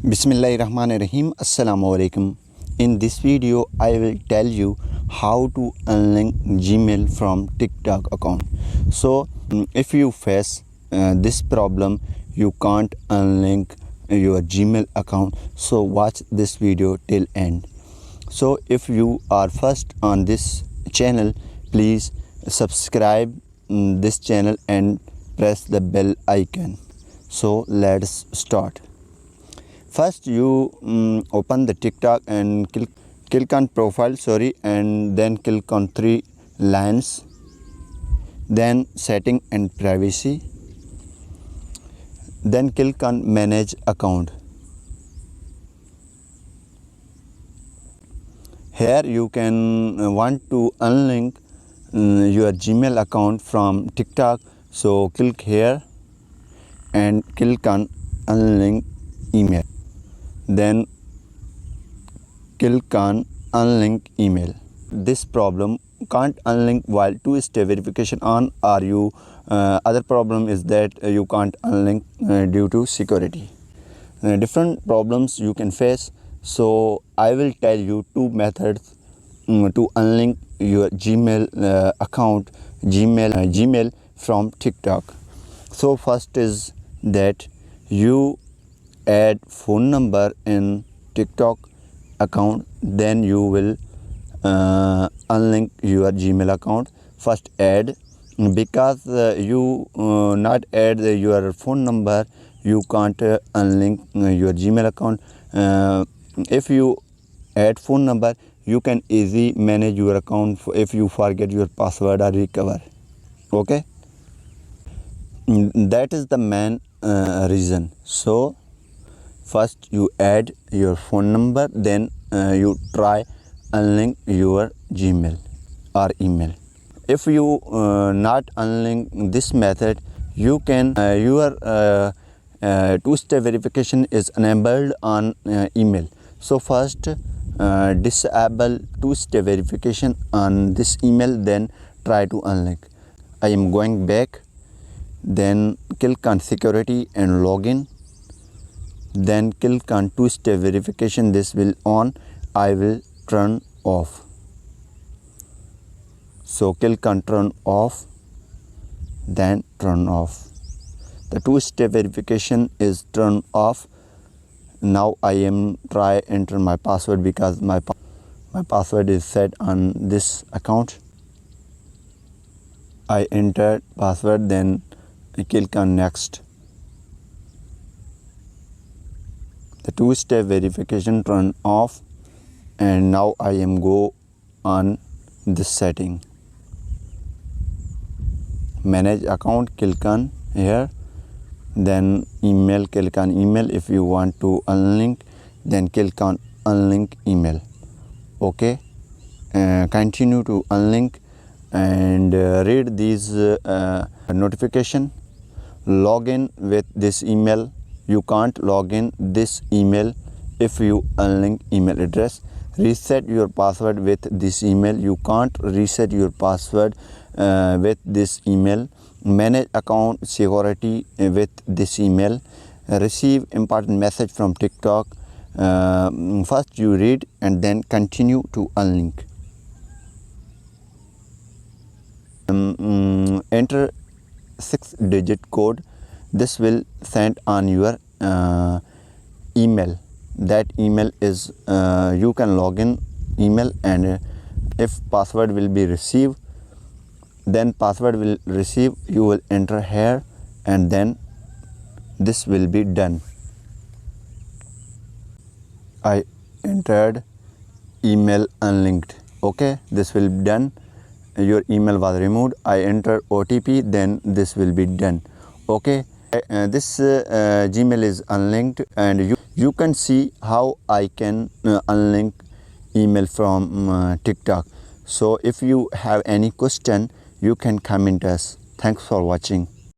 Bismillahirrahmanirrahim. Assalamualaikum. In this video, I will tell you how to unlink Gmail from TikTok account. So, if you face this problem, you can't unlink your Gmail account. So, watch this video till end. So, if you are first on this channel, please subscribe this channel and press the bell icon. So, let's start. First, you open the TikTok and click on profile, and then click on three lines, then setting and privacy, then click on manage account. Here you can want to unlink your Gmail account from TikTok, so click here and click on unlink email. Then click on unlink email. This problem can't unlink while two-step verification on, or you other problem is that you can't unlink due to security. Different problems you can face, so I will tell you two methods to unlink your Gmail account Gmail from TikTok. So first is that you add phone number in TikTok account, then you will unlink your Gmail account. First add, because you not add your phone number, you can't unlink your Gmail account. If you add phone number, you can easily manage your account if you forget your password or recover. Okay, that is the main reason. So first you add your phone number, then you try unlink your Gmail or email. If you not unlink this method, you can your two-step verification is enabled on email. So first disable two-step verification on this email, then try to unlink. I am going back, then click on security and login. Then click on two-step verification. This will on, I will turn off. So click on turn off, then turn off. The two-step verification is turned off. Now I am try enter my password, because my password is set on this account. I entered password, then I click on next. The two-step verification turn off, and now I am go on this setting, manage account, click on here, then email, click on email. If you want to unlink, then click on unlink email. Okay, continue to unlink and read these notification. Log in with this email. You can't log in this email if you unlink email address. Reset your password with this email. You can't reset your password with this email. Manage account security with this email. Receive important message from TikTok. First you read and then continue to unlink. Enter 6-digit code. This will send on your email. That email is you can log in email, and if password will be received, then password will receive, you will enter here, and then this will be done. I entered email unlinked. Okay, this will be done. Your email was removed. I enter OTP, then this will be done. Okay, this Gmail is unlinked, and you can see how I can unlink email from TikTok. So if you have any question, you can comment us. Thanks for watching.